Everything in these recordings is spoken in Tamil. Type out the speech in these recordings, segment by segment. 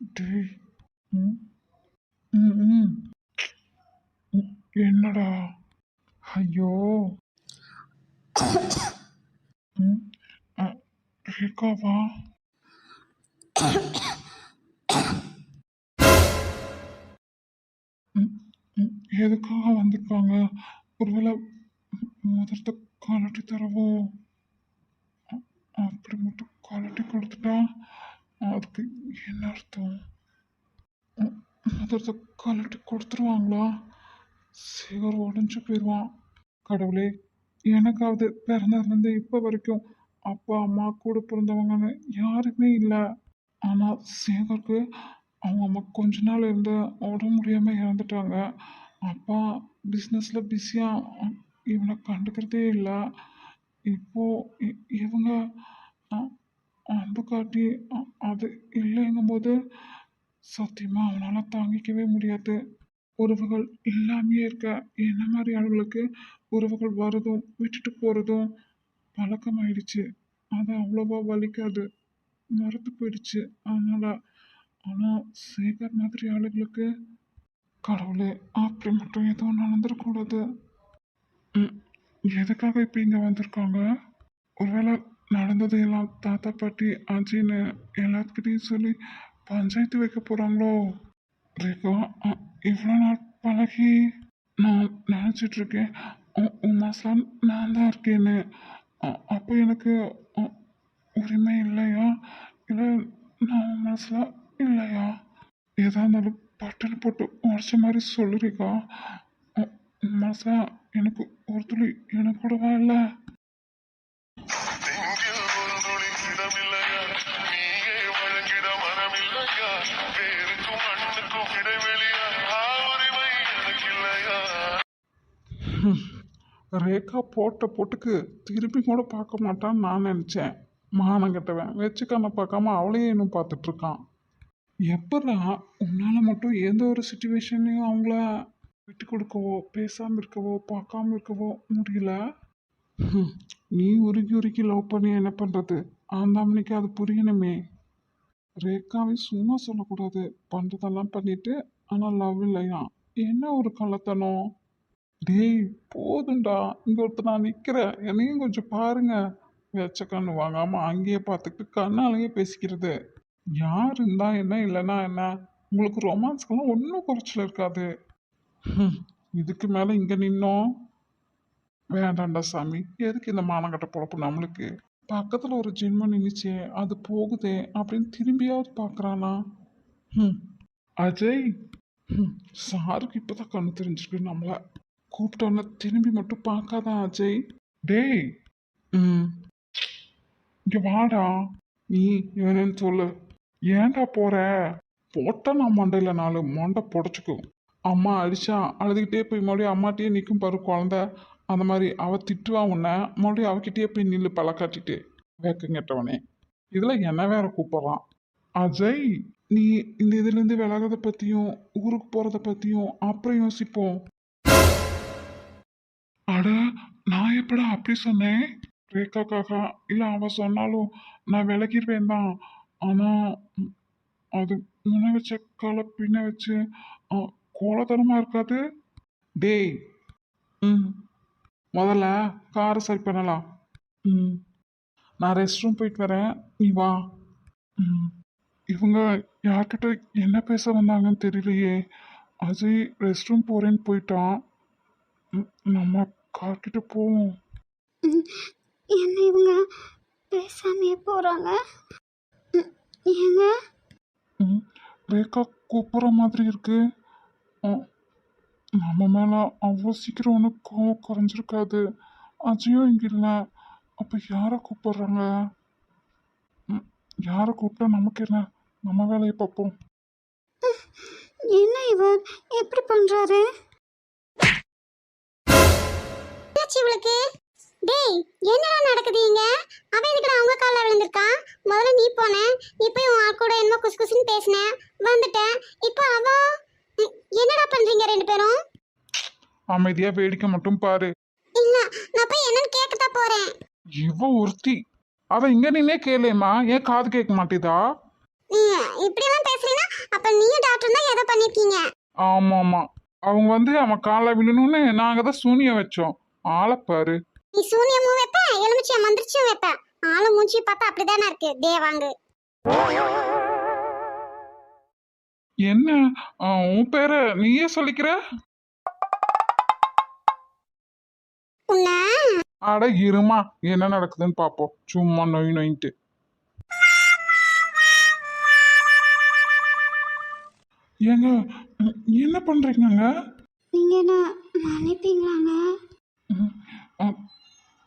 டேய். ம், ம், ம். ம், என்னடா? ஐயோ. ம், அ, ரேகாவா? ம், ம், எதுக்காக வந்திருக்காங்க? ஒருவேளை முதல்ல கழட்டி தரவோ? அப்படி மட்டும் கழட்டி கொடுத்துட்டா அதுக்கு என்ன அர்த்தம்? முதல்ல கழட்டி கொடுத்துருவாங்களா? சேகர் உடஞ்சு போயிடுவான். கடவுளே, எனக்காவது பிறந்ததுலேருந்து இப்போ வரைக்கும் அப்பா அம்மா கூட பிறந்தவங்கன்னு யாருமே இல்லை. ஆனால் சேகருக்கு அவங்க அம்மா கொஞ்ச நாள் இருந்து உடம்பு முடியாமல் இறந்துட்டாங்க. அப்பா பிஸ்னஸில் பிஸியாக இவனை கண்டுக்கிறதே இல்லை. இப்போ இவங்க அ- அன்பு காட்டி அது இல்லைங்கும்போது சத்தியமாக அவனால் தாங்கிக்கவே முடியாது. உறவுகள் இல்லாமையே இருக்க என்ன மாதிரி ஆளுங்களுக்கு உறவுகள் வரதும் விட்டுட்டு போகிறதும் பழக்கமாயிடுச்சு. அது அவ்வளோவா வலிக்காது, மறந்து போயிடுச்சு. அதனால் ஆனால் சேகர் மாதிரி ஆளுங்களுக்கு கடவுளே அப்படி மட்டும் எதுவும் நடந்துடக்கூடாது. ம், எதுக்காக இப்போ இங்கே வந்திருக்காங்க? ஒருவேளை நடந்தது எல்லாம் தாத்தா பாட்டி அஜின்னு எல்லாத்துக்கிட்டையும் சொல்லி பஞ்சாயத்து வைக்க போகிறாங்களோ? ரேகா, இவ்வளோ நாள் பழகி நான் நினச்சிட்டு இருக்கேன் உன் மாசம் நான் தான் இருக்கேன்னு. அப்போ எனக்கு உரிமை இல்லையா? இல்லை நான் உன் மனசில் இல்லையா? எதா இருந்தாலும் பட்டல் போட்டு உடச்ச மாதிரி சொல்லுறீக்கா. உன் மனசில் எனக்கு ஒரு துளி எனக்கு கூடவா இல்லை? ரேகா போட்ட போட்டுக்கு திருப்பி கூட பார்க்க மாட்டான்னு நான் நினச்சேன். மானம் கட்டவன் வச்சுக்காம பார்க்காம அவளையே இன்னும் பார்த்துட்ருக்கான். எப்படா உன்னால் மட்டும் எந்த ஒரு சுச்சுவேஷன்லையும் அவங்கள விட்டு கொடுக்கவோ பேசாமல் இருக்கவோ பார்க்காம இருக்கவோ முடியல? நீ உருகி உருகி லவ் பண்ணி என்ன பண்ணுறது? அந்த அம்மனிக்கு அது புரியணுமே. ரேகாவை சும்மா சொல்லக்கூடாது. பண்ணுறதெல்லாம் பண்ணிட்டு ஆனால் லவ் இல்லையா? என்ன ஒரு கள்ளத்தனம்! டேய், போதும்டா. இங்கே ஒருத்தர் நான் நிற்கிறேன், என்னையும் கொஞ்சம் பாருங்க. வெச்ச கண்ணு வாங்காமல் அங்கேயே பார்த்துக்கிட்டு கண்ணாலேயே பேசிக்கிறது. யார் இருந்தா என்ன இல்லைன்னா என்ன? உங்களுக்கு ரொமான்ஸ்க்கெல்லாம் ஒன்றும் குறைச்சல் இருக்காது. இதுக்கு மேலே இங்கே நின்னோம் வேண்டாண்டா சாமி. எதுக்கு இந்த மானங்கட்ட பொழப்பு நம்மளுக்கு? பக்கத்தில் ஒரு ஜென்மம் நின்றுச்சே, அது போகுதே அப்படின்னு திரும்பியாவது பார்க்குறானா? ம், அஜய். சாருக்கு இப்போதான் கண்ணு தெரிஞ்சிருக்கு. நம்மளை கூப்பிட்டோன்னா திரும்பி மட்டும் பார்க்காதான் அஜய். டேய். ம், இங்கே வாடா. நீ என்னன்னு சொல்லு. ஏன்டா போற? போட்டா நான் மண்டையில் நாலு மண்டை புடச்சிக்கும். அம்மா அடிச்சா அழுதுகிட்டே போய் மறுபடியும் அம்மாட்டியே நிற்கும் பாரு குழந்த. அந்த மாதிரி அவள் திட்டுவா உன்னை, மறுபடியும் அவகிட்டயே போய் நில்லு பழக்காட்டிட்டு. வேக்கங்கட்டவனே, இதில் என்ன வேற கூப்பிட்றான். அஜய், நீ இந்த இதுலேருந்து விலகிறத பற்றியும் ஊருக்கு போகிறத பற்றியும் அப்புறம் யோசிப்போம். அட, நான் எப்படா அப்படி சொன்னேன்? ரேகாக்காக இல்லை அவள் சொன்னாலும் நான் விலகிடுவேன் தான். ஆனால் அது முன்ன வச்ச காலை பின்ன வச்சு கோலத்தனமாக இருக்காது. டேய். ம், முதல்ல காரை சரி பண்ணலாம். ம், நான் ரெஸ்ட் ரூம் போயிட்டு வரேன், நீ வா. ம், இவங்க யார்கிட்ட என்ன பேச வந்தாங்கன்னு தெரியலையே. அஜய் ரெஸ்ட் ரூம் போகிறேன்னு போயிட்டான். நம்ம கார்கிட்ட போவோம். என்ன இவங்க பேசாமையே போகிறாங்க? ஏங்க? ரேகா கூப்பிட்ற மாதிரி இருக்கு. நம்ம மேலே அவ்வளோ சீக்கிரம் ஒன்றும் கோவம் குறைஞ்சிருக்காது. அஜயும் இங்கே இல்லை. அப்போ யாரை கூப்பிட்றாங்க? யாரை கூப்பிட்டா நமக்கு என்ன? நம்ம வேலையை பார்ப்போம். என்ன இவர் எப்படி பண்றாரு? இவளுக்கு டேய், என்னடா நடக்குது இங்க? அவன் எதுக்குடா அவங்க கால்ல விழுந்திருக்கான்? முதல்ல நீ போன, நீ போய் உன் ஆள் கூட என்ன குசு குசுன்னு பேசின, வந்துட்டேன். இப்போ அவ என்னடா பண்றீங்க ரெண்டு பேரும்? அமைதியா வேடிக்கை மட்டும் பாரு. இல்ல, நான் போய் என்னன்னு கேட்கத்தான் போறேன். இவ ஒருத்தி. அவ இங்க நின்னே கேளேம்மா, ஏன் காது கேட்க மாட்டேதா? நீ இப்படியெல்லாம் பேசுறீங்கன்னா அப்ப நீயும் டாக்டர் தான் ஏதோ பண்ணிருக்கீங்க. ஆமாம்மா, அவங்க வந்து அவன் காலை விழணும்னு நாங்கள் தான் சூனியம் வச்சோம். ஆளைப்பாரு. நீ சூனியமும் வைப்ப எலுமிச்சிய மந்திரிச்சும் வைப்ப. ஆளு மூஞ்சி பார்த்தா அப்படிதானே இருக்கு தேவாங்கு. என்ன உன் பேரை நீயே சொல்லிக்கிற? உன்ன அட இருமா, என்ன நடக்குதுன்னு பார்ப்போம். சும்மா நொய் நொயின்ட்டு. ஏங்க என்ன பண்றீங்கங்க? நீங்க என்ன மன்னிப்பீங்களாங்க? ம், அ,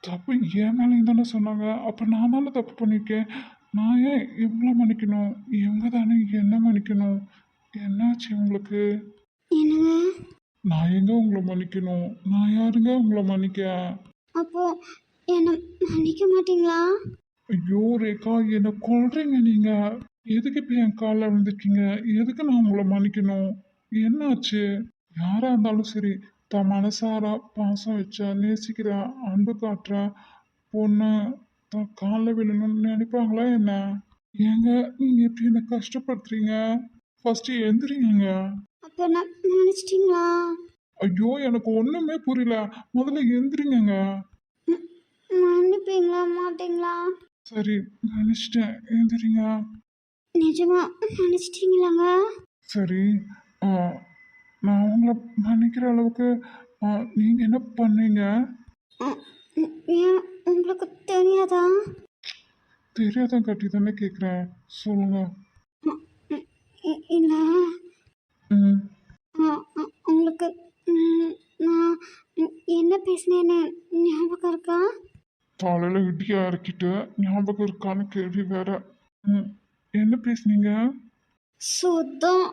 தப்பு என் மேலேயும் தானே சொன்னாங்க. அப்போ நான் தானே தப்பு பண்ணியிருக்கேன். நான் ஏன் இவங்கள மன்னிக்கணும்? இவங்க தானே என்ன மன்னிக்கணும்? என்னாச்சு உங்களுக்கு? என்னங்க? நான் எங்க உங்களை மன்னிக்கணும்? நான் யாருங்க உங்களை மன்னிக்க? அப்போ என்ன மன்னிக்க மாட்டீங்களா? ஐயோ ரேகா, என்னை கொல்றீங்க நீங்க. எதுக்கு இப்போ என் காலில் விழுந்துட்டீங்க? எதுக்கு நான் உங்களை மன்னிக்கணும்? என்னாச்சு? யாரா இருந்தாலும் சரி, தான் மனசார பாசம் வச்ச நேசிக்கிற அன்பு காட்டுற பொண்ணு தான் காலில் விழணும்னு நினைப்பாங்களா என்ன? ஏங்க நீங்க எப்படி என்ன கஷ்டப்படுத்துறீங்க? ஃபர்ஸ்ட் எந்திரிங்க. அப்ப நான் மன்னிச்சிட்டீங்களா? ஐயோ எனக்கு ஒண்ணுமே புரியல. முதல்ல எந்திரிங்க. மன்னிப்பீங்களா மாட்டீங்களா? சரி, நினைச்சிட்டேன், எந்திரிங்க. நிஜமா மன்னிச்சிட்டீங்களாங்க? சரி, ஆ, நான் உங்களை மன்னிக்கிற அளவுக்கு நீங்க என்ன பண்ணீங்க? ஏன் உங்களுக்கு தெரியாதா? தெரியாதான் கட்டி தானே கேட்குறேன், சொல்லுங்க. இல்லை, ம் உங்களுக்கு நான் என்ன பேசினேன்னு ஞாபகம் இருக்கா? காலையில் இடியா இறக்கிட்டு ஞாபகம் இருக்கான்னு கேள்வி வேற. ம் என்ன பேசுனீங்க? சுத்தம்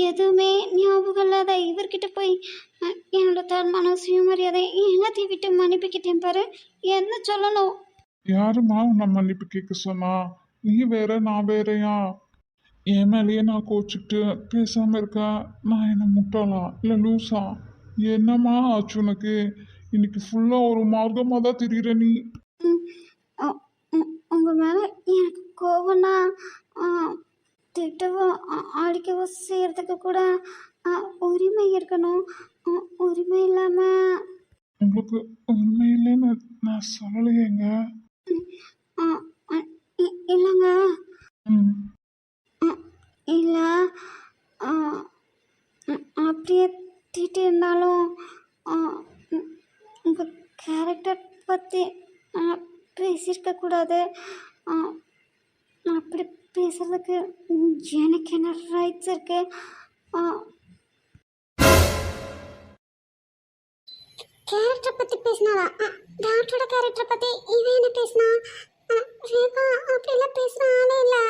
எதுவுமே ஞாபகம் இல்லாத இவர்கிட்ட போய் என்னோட தன்மானம் சுயமரியாதை எல்லாத்தையும் விட்டு மன்னிப்புக்கிட்டேன் பாரு. என்ன சொல்லணும்? யாரும்மா உன்னை மன்னிப்பு கேட்க சொன்னா? நீ வேற நான் வேறயா? என் மேலேயே நான் கோச்சிக்கிட்டு பேசாம இருக்கா? நான் என்ன முட்டாளா இல்லை லூசா? என்னம்மா ஆச்சு உனக்கு? இன்னைக்கு ஃபுல்லா ஒரு மார்க்கமாக தான் தெரியுற நீ. ம், அ- உங்க மேல எனக்கு கோவம்னா திட்டவோ அடிக்கவோ செய்யறதுக்கு கூட உரிமை இருக்கணும். உரிமை இல்லாம உங்களுக்கு உண்மை இல்லைன்னு நான் சொல்லலையேங்க. அ, அ, இல்லைங்க. ம் இல்லை, அப்படியே திட்டி இருந்தாலும் உங்கள் கேரக்டர் பற்றி பேசியிருக்க கூடாது. அப்படி பேசுறதுக்கு எனக்கு என்ன ரைட்ஸ் இருக்கு? கேரக்டர் பற்றி பேசினாரா? டாக்டரோட கேரக்டர் பற்றி இவன் என்ன பேசினா? ரேகா அப்படிலாம் பேசுகிற ஆளே இல்லை.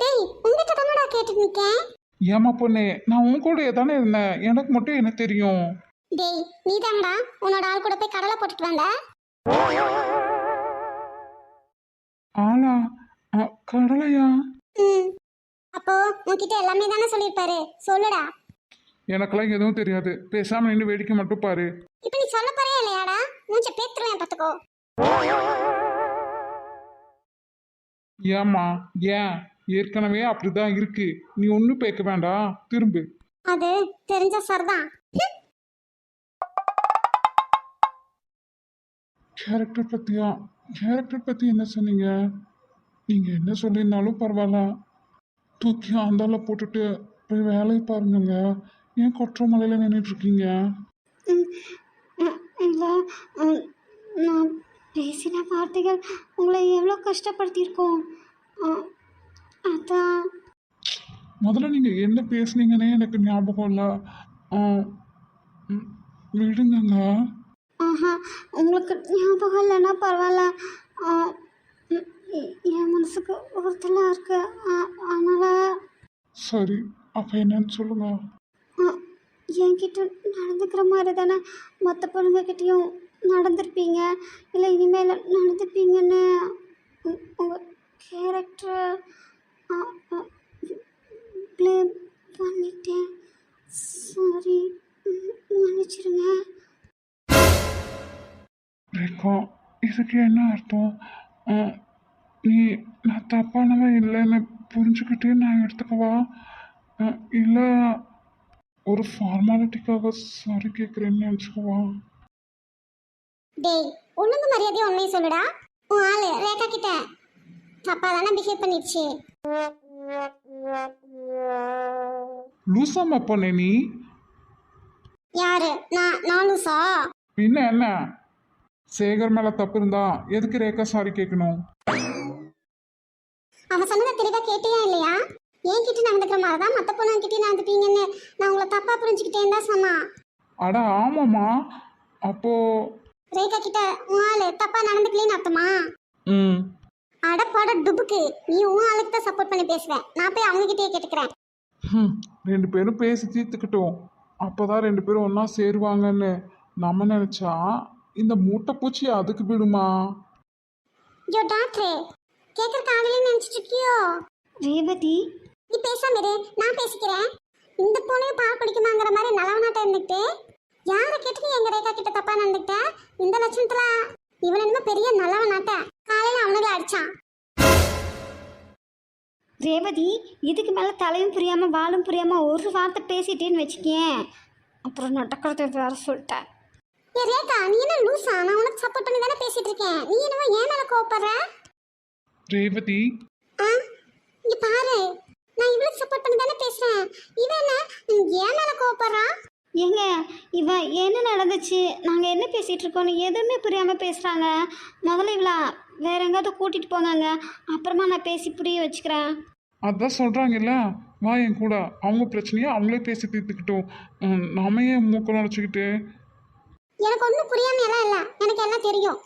டேய், உங்ககிட்ட தானடா கேட்டு நிற்கேன். ஏமா பொண்ணே, நான் உன் கூட தானே இருந்தேன். எனக்கு மட்டும் என்ன தெரியும்? டேய், நீ தானடா உன்னோட ஆள் கூட போய் கடலை போட்டுட்டு வந்த. ஆளா? கடலையா? ம், அப்போ உன்கிட்ட எல்லாமே தானே சொல்லியிருப்பாரு. சொல்லுடா. எனக்கெல்லாம் எதுவும் தெரியாது. பேசாம நின்று வேடிக்கை மட்டும் பாரு. இப்போ நீ சொல்ல போறியா இல்லையாடா? மூஞ்ச பேத்துருவேன் பார்த்துக்கோ. ஏம்மா ஏன்? ஏற்கனவே அப்படிதான் இருக்கு. நீ ஒன்றும் பேக்க வேண்டாம், திரும்பு. அது தெரிஞ்ச சர்தான். கேரக்டர் பத்தியா? கேரக்டர் பத்தி என்ன சொன்னீங்க? நீங்க என்ன சொல்லியிருந்தாலும் பரவாயில்ல, தூக்கி அந்தால போட்டுட்டு போய் வேலையை பாருங்கங்க. ஏன் கொற்ற மலையில நின்றுட்டு இருக்கீங்க? இல்லை, நான் பேசின வார்த்தைகள் உங்களை எவ்வளோ கஷ்டப்படுத்தியிருக்கோம். அதான். முதல்ல நீங்க என்ன பேசுனீங்கன்னே எனக்கு ஞாபகம் இல்லை. விடுங்கங்க. ஆஹா, உங்களுக்கு ஞாபகம் இல்லைன்னா பரவாயில்ல. என் மனசுக்கு ஒருத்தலாக இருக்கு. அதனால் சரி, அப்ப என்னன்னு சொல்லுங்க. என்கிட்ட நடந்துக்கிற மாதிரி தானே மற்ற பொண்ணுங்கக்கிட்டேயும் நடந்திருப்பீங்க, இல்லை இனிமேல் நடந்துப்பீங்கன்னு உங்கள் கேரக்டரை ப்ளேம் பண்ணிட்டேன். சாரி, மன்னிச்சிருங்க. ரேகா, இதுக்கு என்ன அர்த்தம்? நீ நான் தப்பானவன் இல்லைன்னு புரிஞ்சுக்கிட்டே நான் எடுத்துக்கவா? இல்லை ஒரு ஃபார்மாலிட்டிக்காக சாரி கேட்குறேன்னு நினச்சிக்கவா? டேய் ஒழுங்கு மரியாதையா உண்மையை சொல்லுடா. உன் ஆளு ரேகா கிட்ட தப்பா தானே பிஹேவ் பண்ணிடுச்சு. லூசாமா பண்ணே நீ? யாரு? நான் லூசா? பின்ன என்ன? சேகர் மேலே தப்பு இருந்தா எதுக்கு ரேகா சாரி கேட்கணும்? அவன் சொன்னதை தெளிவா கேட்டியா இல்லையா? என்கிட்ட நடந்துக்கிற மாதிரி தான் மற்ற பொண்ணுங்கிட்டே நடந்துப்பீங்கன்னு நான் உங்களை தப்பா புரிஞ்சுக்கிட்டேன்னு தான் சொன்னான். அட ஆமாம்மா. அப்போ ரேகா கிட்ட உன் ஆளு தப்பா நடந்துக்கலன்னு அர்த்தமா? ம் அடப்பாட டுபுக்கு, நீ உன் ஆளுக்கு தான் சப்போர்ட் பண்ணி பேசுவேன். நான் போய் அவங்க கிட்டே கேட்டுக்கிறேன். ரெண்டு பேரும் பேசி தீர்த்துக்கிட்டோம். அப்போதான் ரெண்டு பேரும் ஒன்றா சேருவாங்கன்னு நம்ம நினச்சா இந்த மூட்டை பூச்சி அதுக்கு விடுமா? ஐயோ டாக்டரே, கேட்கற காலையில நினைச்சிட்டு இருக்கியோ? ரேவதி, நீ பேசாம இரு, நான் பேசிக்கிறேன். இந்த பொண்ணையும் பால் குடிக்குமாங்கிற மாதிரி நல்லவனாட்ட இருந்துட்டு யாரை கேட்டு நீ எங்க ரேகா கிட்ட தப்பா நடந்துக்கிட்ட? இந்த லட்சணத்துல இவன் இன்னும் பெரிய நல்லவனாட்ட காலையில அவனுக்கு அடிச்சான். ரேவதி, இதுக்கு மேலே தலையும் புரியாமல் வாலும் புரியாமல் ஒரு வார்த்தை பேசிட்டேன்னு வச்சுக்கேன், அப்புறம் நடக்கிறத வேற சொல்லிட்டேன். ஏ ரேகா, நீ என்ன லூசா? நான் உனக்கு சப்போர்ட் பண்ணி தானே பேசிட்டு இருக்கேன். நீ என்னவோ ஏன் மேல கோவப்படுற? ரேவதி, ஆ இங்க பாரு, நான் இவளுக்கு சப்போர்ட் பண்ணி தானே பேசுறேன். இவன் என்ன ஏன் மேல கோவப்படுறா? ஏங்க, இவன் என்ன நடந்துச்சு, நாங்கள் என்ன பேசிகிட்டு இருக்கோன்னு எதுவுமே புரியாமல் பேசுகிறாங்க. முதல்ல இவளா வேற எங்கேயாவது கூட்டிகிட்டு போனாங்க, அப்புறமா நான் பேசி புரிய வச்சுக்கிறேன். அதான் சொல்கிறாங்கல்ல, வா என் கூட. அவங்க பிரச்சனையை அவங்களே பேசி தீர்த்துக்கிட்டோம். நாம ஏன் மூக்க நுழைச்சிக்கிட்டு? எனக்கு ஒன்றும் புரியாம எல்லாம் இல்லை, எனக்கு எல்லாம் தெரியும்.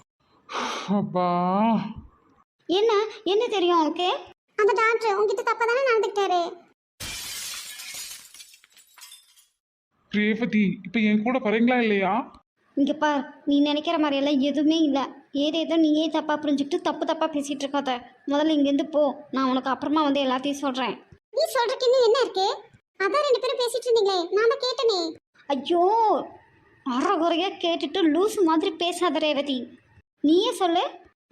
அப்பா, என்ன என்ன தெரியும் உனக்கு? அந்த டாக்டர் உங்ககிட்ட தப்பா தானே நடந்துக்கிட்டாரு. ரேவதி, இப்போ என் கூட வரீங்களா இல்லையா? இங்கே பார், நீ நினைக்கிற மாதிரியெல்லாம் எதுவுமே இல்லை. ஏதேதோ நீயே தப்பாக புரிஞ்சுக்கிட்டு தப்பாக பேசிகிட்டு இருக்காத. முதல்ல இங்கேருந்து போ, நான் உனக்கு அப்புறமா வந்து எல்லாத்தையும் சொல்கிறேன். நீ சொல்றதுக்கு இன்னும் என்ன இருக்கு? அதான் ரெண்டு பேரும் பேசிட்டு இருந்தீங்களே, நான் தான் கேட்டனே. ஐயோ, அறகுறையாக கேட்டுட்டு லூஸ் மாதிரி பேசாத ரேவதி. நீயே சொல்லு,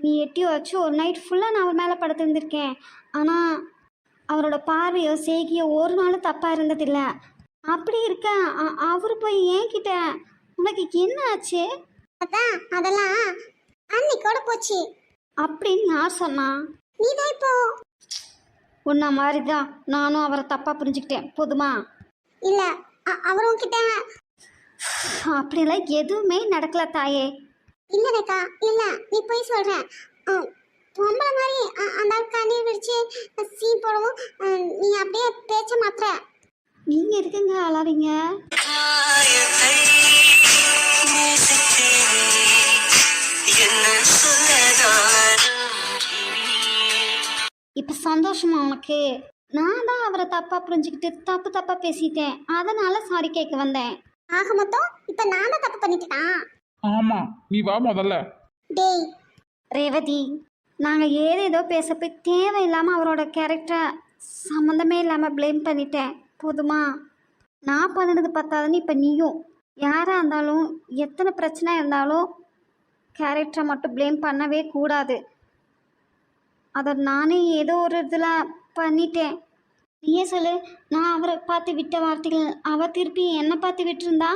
நீ எட்டியோ வச்சு ஒரு நைட் ஃபுல்லாக நான் அவர் மேலே படுத்திருந்திருக்கேன். ஆனால் அவரோட பார்வையோ செய்கையோ ஒரு நாளும் தப்பாக இருந்ததில்லை. அப்படி இருக்க அவர் போய் என்கிட்ட உனக்கு என்ன ஆச்சு அதான் அதெல்லாம் அன்னைக்கோட போச்சு அப்படின்னு யார் சொன்னா? நீதான் இப்போ. உன்ன மாதிரி தான் நானும் அவரை தப்பாக புரிஞ்சுக்கிட்டேன், போதுமா? இல்ல அவர் உன்கிட்ட. அப்படியெல்லாம் எதுவுமே நடக்கல தாயே. இல்ல ரேகா, இல்ல நீ போய் சொல்ற. பொம்பளை மாதிரி அந்த கண்ணீர் விரிச்சு சீன் போடவும் நீ அப்படியே பேச்ச மாத்திர. நீங்கள் இருக்குங்க அழாதீங்க. இப்போ சந்தோஷமா உனக்கு? நான் தான் அவரை தப்பாக புரிஞ்சுக்கிட்டு தப்பாக பேசிட்டேன், அதனால் சாரி கேட்க வந்தேன். ஆக மொத்தம் இப்ப நான் தான் தப்பு பண்ணிட்டேன். ஆமாம், நீ வா முதல்ல. டேய் ரேவதி, நாங்கள் ஏதேதோ பேச போய் தேவையில்லாமல் அவரோட கேரக்டரை சம்மந்தமே இல்லாமல் ப்ளேம் பண்ணிட்டேன், போதுமா? நான் பண்ணினது பத்தாதுன்னு இப்போ நீயும். யாராக இருந்தாலும் எத்தனை பிரச்சனை இருந்தாலும் கேரக்டரை மட்டும் ப்ளேம் பண்ணவே கூடாது. அதை நானே ஏதோ ஒரு இதில் பண்ணிட்டேன். நீயே சொல்லு, நான் அவரை பார்த்து விட்ட வார்த்தைகள் அவள் திருப்பி என்னை பார்த்து விட்டுருந்தா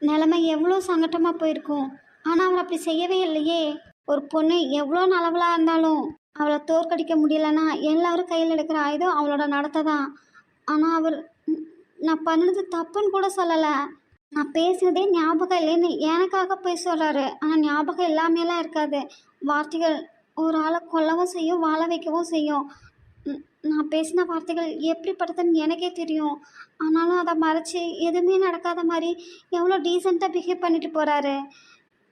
நிலைமை எவ்வளோ சங்கட்டமாக போயிருக்கும். ஆனால் அவள் அப்படி செய்யவே இல்லையே. ஒரு பொண்ணு எவ்வளோ நல்லவளாக இருந்தாலும் அவளை தோற்கடிக்க முடியலன்னா எல்லாரும் கையில் எடுக்கிற ஆயுதம் அவளோட நடத்தை தான். ஆனால் அவர் நான் பண்ணது தப்புன்னு கூட சொல்லலை. நான் பேசுனதே ஞாபகம் இல்லைன்னு எனக்காக போய் சொல்கிறாரு. ஆனால் ஞாபகம் இல்லாமலாம் இருக்காது. வார்த்தைகள் ஒரு ஆளை கொல்லவும் செய்யும், வாழ வைக்கவும் செய்யும். நான் பேசின வார்த்தைகள் எப்படிப்பட்டதுன்னு எனக்கே தெரியும். ஆனாலும் அதை மறைச்சி எதுவுமே நடக்காத மாதிரி எவ்வளோ டீசெண்டாக பிஹேவ் பண்ணிட்டு போகிறாரு.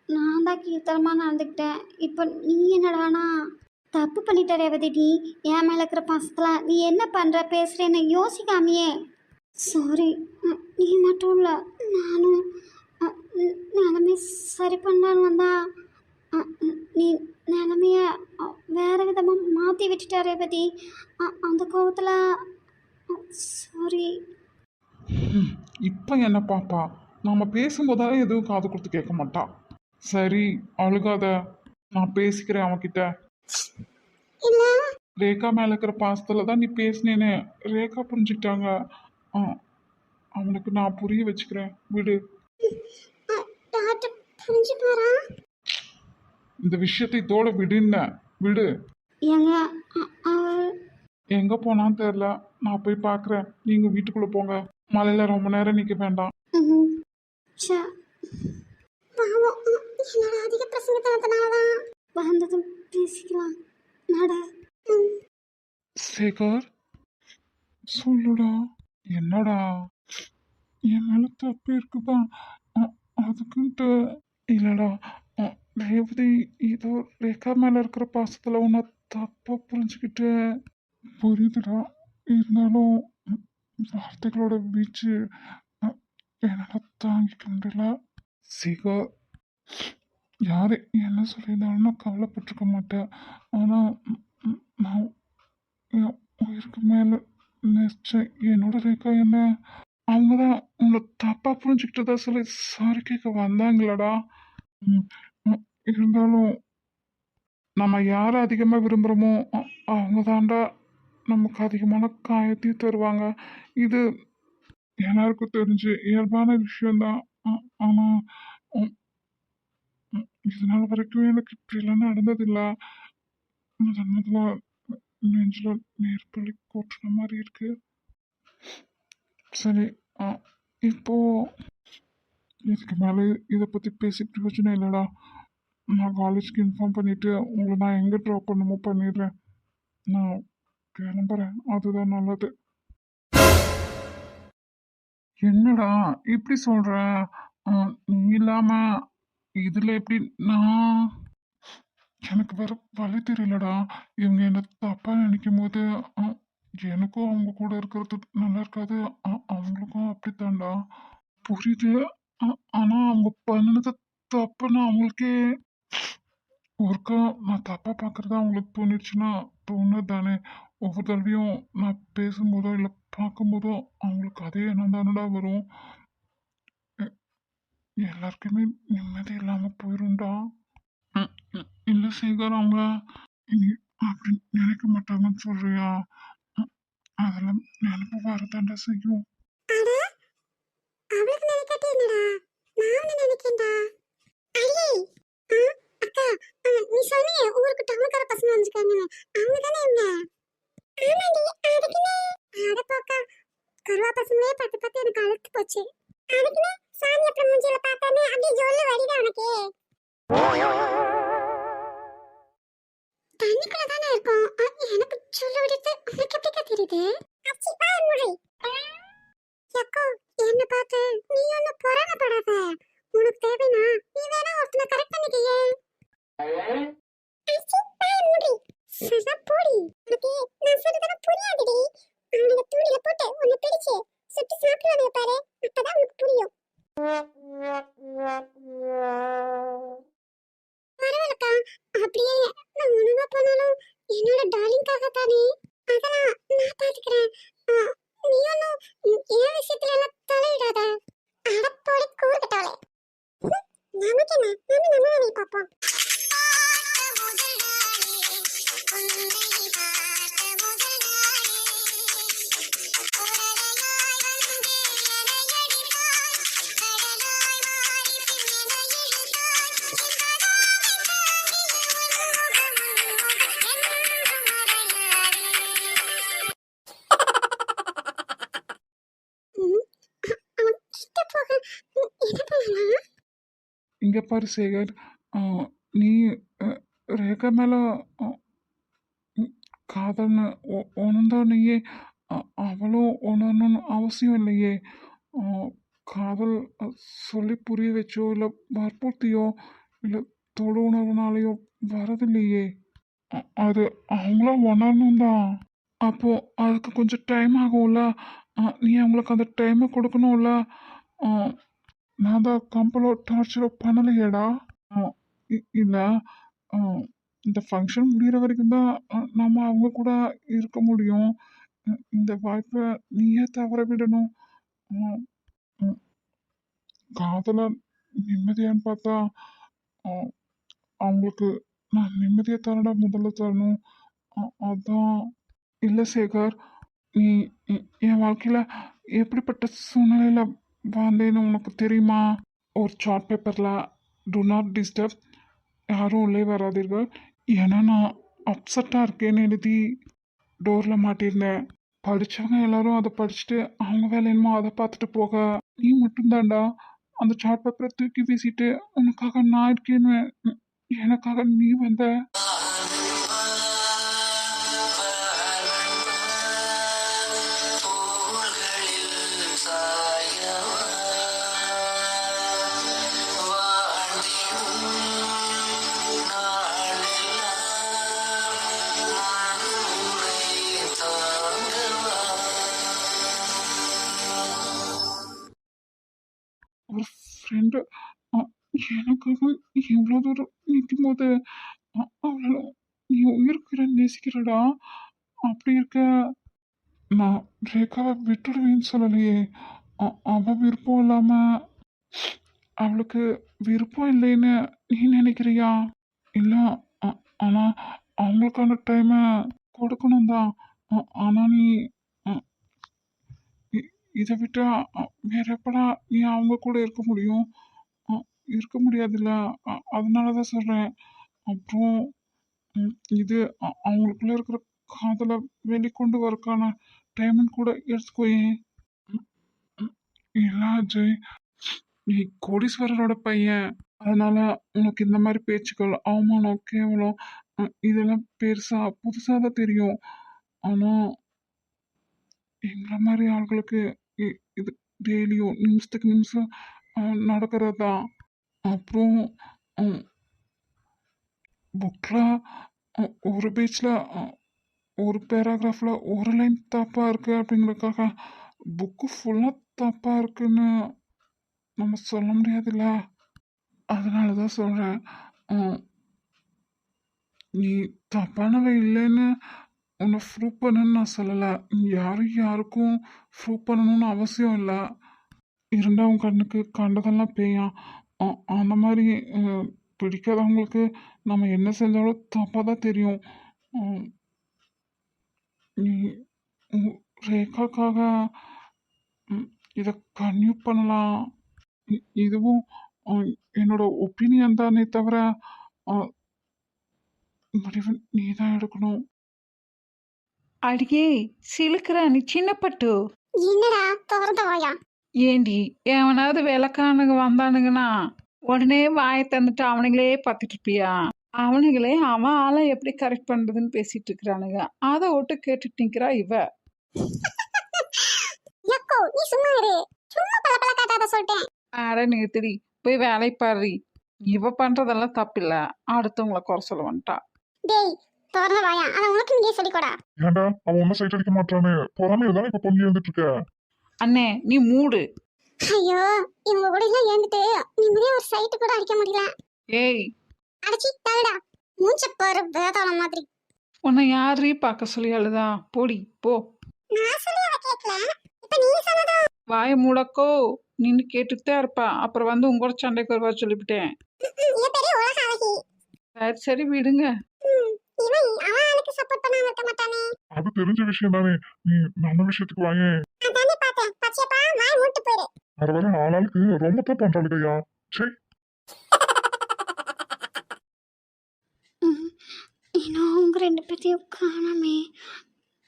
நான் தான் கீழ்த்தரமாக நடந்துக்கிட்டேன். இப்போ நீ என்னடானா தப்பு பண்ணிட்ட ரேவதி. நீ என் மேலே இருக்கிற பாசத்தில் நீ என்ன பண்ணுற பேசுகிறேன்னு யோசிக்காமையே. சாரி, நீ மட்டும் இல்லை, நானும் நிலமைய சரி பண்ணான்னு வந்தா நீ நிலமைய வேறு விதமாக மாற்றி விட்டுட்டா ரேவதி. அந்த கோவத்தில் சாரி. இப்போ என்ன பாப்பா, நம்ம பேசும்போதாலே எதுவும் காது கொடுத்து கேட்க மாட்டா. சரி, அழுகாத, நான் பேசிக்கிறேன் அவன்கிட்ட. இல்ல ரேகா மேல இருக்கிற பாசத்துல தான் நீ பேசினேன்னு ரேகா புரிஞ்சுக்கிட்டாங்க. ஆ, அவனுக்கு நான் புரிய வச்சுக்கிறேன், விடு. டாக்டர் புரிஞ்சுப்பாரா? இந்த விஷயத்தை இதோட விடுன்ன, விடு. ஏங்க அவர் எங்க போனான்னு தெரியல, நான் போய் பார்க்குறேன். நீங்க வீட்டுக்குள்ள போங்க. மலையில ரொம்ப நேரம் நிக்க வேண்டாம். ம், ச்சே, பாவம் என்னோட அதிக பிரசங்கத்தனத்தினாலதான். வந்ததும் பேசிக்கலாம் நட. சேகர், சொல்லுடா. என்னடா? என் மேல தப்பு இருக்குதா? அதுக்குன்ட்டு இல்லடா. ரேவதி ஏதோ ரேகா மேல இருக்கிற பாசத்துல உன்னை தப்பா புரிஞ்சுக்கிட்டு. புரியுதுடா. இருந்தாலும் வார்த்தைகளோட வீச்சு அ, என்னால தாங்கிக்க முடியல. சேகர், யாரு என்ன சொல்லியிருந்தாலும் நான் கவலைப்பட்டிருக்க மாட்டேன். ஆனா நான் என் உயிருக்கு மேல நிச்சயம் என்னோட ரேகா என்ன அவங்க தான் உங்களை தப்பா புரிஞ்சுக்கிட்டதா சொல்லி சாரி கேட்க வந்தாங்களடா. ம், இருந்தாலும் நம்ம யாரை அதிகமாக விரும்புகிறோமோ அவங்க தாண்டா நமக்கு அதிகமான காயத்தையும் தருவாங்க. இது எல்லாருக்கும் தெரிஞ்சு இயல்பான விஷயம்தான். ஆனால் இது நாள் வரைக்கும் எனக்கு இப்படிலாம் நடந்ததில்லை. முதல் முதல்ல நெஞ்சில் நெருப்பள்ளி கொட்டுன மாதிரி இருக்கு. சரி, அ, இப்போ இதுக்கு மேலே இதை பற்றி பேசி பிரயோஜனம் இல்லைடா. நான் காலேஜ்க்கு இன்ஃபார்ம் பண்ணிவிட்டு உங்களை நான் எங்கே ட்ராப் பண்ணுமோ பண்ணிடுறேன். நான் கிளம்புறேன், அதுதான் நல்லது. என்னடா இப்படி சொல்கிற? நீ இல்லாமல் இதில் எப்படி நான் எனக்கு வேற வழி தெரியலடா. இவங்க என்ன தப்பாக நினைக்கும் போது எனக்கும் அவங்க கூட இருக்கிறது நல்லா இருக்காது. அவங்களுக்கும் அப்படித்தான்டா. புரியுது. ஆனால் அவங்க பண்ணினது தப்புன்னு அவங்களுக்கே ஒருக்கா நான் தப்பாக பார்க்குறதா அவங்களுக்கு தோணிடுச்சுன்னா தோணுது தானே. ஒவ்வொரு தடவையும் நான் பேசும்போதோ இல்லை பார்க்கும்போதோ அவங்களுக்கு அதே எண்ணம் தானடா வரும். எ- எல்லாருக்குமே நிம்மதி இல்லாமல் போயிரும்டா. இல்லை சேகர், அவங்க இனி அப்படி நினைக்க மாட்டாங்கன்னு சொல்றியா? ம், அதெல்லாம் நினைப்பு வரதாண்டா செய்யும். அட அவளுக்கு நினைக்கட்டே என்னடா, நான் ஒண்ணு நினைக்கேன்டா. அடியே அக்கா, நீ சொன்னியே ஊருக்கு டவுனுக்கார பசங்க வந்துருக்காங்கன்னு, அவங்க தானே இவங்க? ஆமாடி, அதுக்குன்னு அட போக்கா, கருவா பசங்களே பார்த்து பார்த்து எனக்கு அழுத்து போச்சு. அதுக்குன்னு சாமி அப்புறம் மூஞ்சில பார்த்தானே அப்படியே ஜொல்லு வடிடா உனக்கு. தண்ணிக்குள்ள தானே இருக்கும், எனக்கு சொல்லு விடுத்து உனக்கு எப்படிக்கா தெரியுது? அச்சி பாய் முறை யக்கோ, என்ன பார்த்து நீ ஒன்னும் பொறாமப்படாத. உனக்கு தேவைனா நீ வேணா ஒருத்தனை கரெக்ட் பண்ணிக்கையே. அச்சி பாய் முறை சதா போடி. உனக்கு நான் சொல்றதா புரியாதுடி. அவனுக்கு தூண்டில போட்டு உன்னை பிடிச்சு சுட்டு சாப்பிடுவானுங்க பாரு, அப்பதான் உனக்கு புரியும். பரவாயில்லக்கா, அப்படியே நான் ஒழுங்கா போனாலும் என்னோட டார்லிங்காக தானே, அதெல்லாம் நான் பாத்துக்கிறேன். நீ ஒன்னும் என் விஷயத்துல எல்லாம் தலையிடாத. அடப்போடி கூறுகட்டாளே. நமக்கு என்ன, நம்ம நம்ம வேலையை பார்ப்போம். அவன் கிட்ட போக என்ன பண்ணலாம்? இங்கே பாரு சேகர், ஆ, நீ ரேகா மேலே காதல்னு உணர்ந்தோன்னையே அவளும் உணரணும்னு அவசியம் இல்லையே. ஆ, காதல் சொல்லி புரிய வச்சோ இல்லை வற்புறுத்தியோ இல்லை தொடு உணர்வுனாலையோ வரதில்லையே. அது அவங்களா உணரணும் தான். அப்போ அதுக்கு கொஞ்சம் டைம் ஆகும்ல. நீ அவங்களுக்கு அந்த டைமை கொடுக்கணும்ல. ஆ, நான் தான் கம்பளோ டார்ச்சரோ பண்ணலையேடா. இல்லை, இந்த ஃபங்க்ஷன் முடிகிற வரைக்கும் தான் நம்ம அவங்க கூட இருக்க முடியும். இந்த வாய்ப்பை நீயே தவற விடணும். ஆ, ம், காதலை நிம்மதியான்னு பார்த்தா ஆ, அவங்களுக்கு நான் நிம்மதியை தரடா முதல்ல தரணும். அதான் இல்லை சேகர், நீ என் வாழ்க்கையில் எப்படிப்பட்ட சூழ்நிலையில் வாழ்ந்தேன்னு உனக்கு தெரியுமா? ஒரு சார்ட் பேப்பரில் டு நாட் டிஸ்டர்ப், யாரும் உள்ளே வராதீர்கள், ஏன்னா நான் அப்செட்டாக இருக்கேன்னு எழுதி டோரில் மாட்டியிருந்தேன். படித்தவங்க எல்லாரும் அதை படிச்சுட்டு அவங்க வேலை என்னமோ அதை பார்த்துட்டு போக, நீ மட்டும்தான்டா அந்த சார்ட் பேப்பரை தூக்கி வீசிட்டு உனக்காக நான் இருக்கேன்னு எனக்காக நீ வந்த. ஒரு ஃப்ரெண்டு எனக்காக எவ்வளோ தூரம் நிற்கும் போது அவளை நீ உயிருக்கு நேசிக்கிறடா. அப்படி இருக்க நான் ரேகாவை விட்டுடுவேன்னு சொல்லலையே. அவள் விருப்பம் இல்லாமல் அவளுக்கு விருப்பம் இல்லைன்னு நீ நினைக்கிறியா? இல்லை, ஆனால் அவங்களுக்கான டைமை கொடுக்கணும் தான். ஆனால் நீ இதை விட்டா வேற எப்படா நீ அவங்க கூட இருக்க முடியும்? இருக்க முடியாதுல்ல. அதனால தான் சொல்கிறேன். அப்புறம் இது அவங்களுக்குள்ள இருக்கிற காதலை வெளிக்கொண்டு வரக்கான டைம்னு கூட எடுத்துக்கோயேன். இல்லை அஜய், நீ கோடீஸ்வரரோட பையன். அதனால உனக்கு இந்த மாதிரி பேச்சுக்கள், அவமானம், கேவலம் இதெல்லாம் பெருசா புதுசாக தான் தெரியும். ஆனால் எங்களை மாதிரி ஆள்களுக்கு இது டெய்லியும் நிமிஷத்துக்கு நிமிஷம் நடக்கிறது தான். அப்புறம் புக்கில் ஒரு பேஜில் ஒரு பேராகிராஃபில் ஒரு லைன் தப்பாக இருக்குது அப்படிங்கிறதுக்காக புக்கு ஃபுல்லாக தப்பாக இருக்குன்னு நம்ம சொல்ல முடியாதுல்ல. அதனால தான் சொல்கிறேன், நீ தப்பானவ இல்லைன்னு உன்னை ப்ரூவ் பண்ணுன்னு நான் சொல்லலை. யாருக்கும் ப்ரூவ் பண்ணணும்னு அவசியம் இல்லை. இரண்டாம் கண்ணுக்கு கண்டதெல்லாம் பேயாம். அந்த மாதிரி பிடிக்காதவங்களுக்கு நம்ம என்ன செஞ்சாலும் தப்பாக தான் தெரியும். நீ ரேகாக்காக இதை கன்யூ பண்ணலாம். இதுவும் என்னோட ஒப்பீனியன் தானே தவிர முடிவு நீ தான் எடுக்கணும். அடியே சிலுக்கிற நீ சின்னப்பட்டு. என்னடா திறந்த வாயா? ஏண்டி எவனாவது விளக்கானுங்க வந்தானுங்கன்னா உடனே வாயை தந்துட்டு அவனுங்களே பார்த்துட்டு இருப்பியா? அவனுங்களே அவன் ஆளை எப்படி கரெக்ட் பண்ணுறதுன்னு பேசிட்டு இருக்கிறானுங்க. அதை விட்டு கேட்டுட்டு நிற்கிறா இவ. யக்கோ நீ சும்மா இரு, சும்மா பல காட்டாத சொல்லிட்டேன். அட நிறுத்தடி, போய் வேலை பாரு. இவ பண்ணுறதெல்லாம் தப்பில்ல, அடுத்தவங்களை குறை சொல்ல வந்துட்டா. டேய் திறந்த வாயா, அதை உனக்கு நீயே சொல்லிக்கோடா. ஏன்டா அவன் ஒன்னும் சைட் அடிக்க மாட்டானே, பொறாமையில தானே இப்ப பொங்கி வந்துட்டு இருக்க. அண்ணே நீ மூடு. ஐயோ இவங்க கூட எல்லாம் ஏந்துட்டு நிம்மதியா ஒரு சைட்டு கூட அடிக்க முடியல. ஏய் அடிச்சி தவிடா, மூஞ்ச பாரு வேதாள மாதிரி. உன்னை யாரீ பார்க்க சொல்லி அழுதா? போடி போ. நான் சொல்லி அதை கேட்கல, இப்ப நீ சொன்னதும். வாயை மூடக்கோ, நின்று கேட்டுட்டு தான் இருப்பா. அப்புறம் வந்து உங்களோட சண்டைக்கு வருவா சொல்லிவிட்டேன். இவ பெரிய உலக அழகி. சரி சரி விடுங்க. இவன் அவனுக்கு சப்போர்ட் பண்ணாம இருக்க மாட்டானே. அது தெரிஞ்ச விஷயம் தானே, நீ நல்ல விஷயத்துக்கு வாங்க. அதானே பார்த்தேன். பச்சைப்பா வாய் மூட்டு போயிரு. வர வர ஆளாளுக்கு ரொம்ப தான் பண்றாளுங்கய்யா. சரி இன்னும் அவங்க ரெண்டு பேர்த்தையும் காணாமே,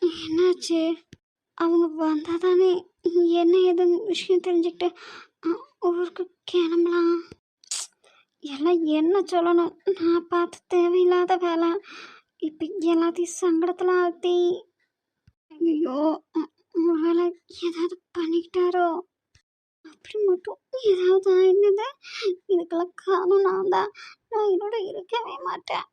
என்னாச்சு? அவங்க வந்தால் தானே என்ன ஏதுன்னு விஷயம் தெரிஞ்சுக்கிட்டு ஊருக்கு கிளம்பலாம். எல்லாம் என்ன சொல்லணும், நான் பார்த்து தேவையில்லாத வேலை. இப்போ எல்லாத்தையும் சங்கடத்தில் ஆழ்த்தி, ஐயோ ஒருவேளை ஏதாவது பண்ணிக்கிட்டாரோ? அப்படி மட்டும் ஏதாவது ஆயிருந்தது, இதுக்கெல்லாம் காரணம் நான் தான். நான் இதோட இருக்கவே மாட்டேன்.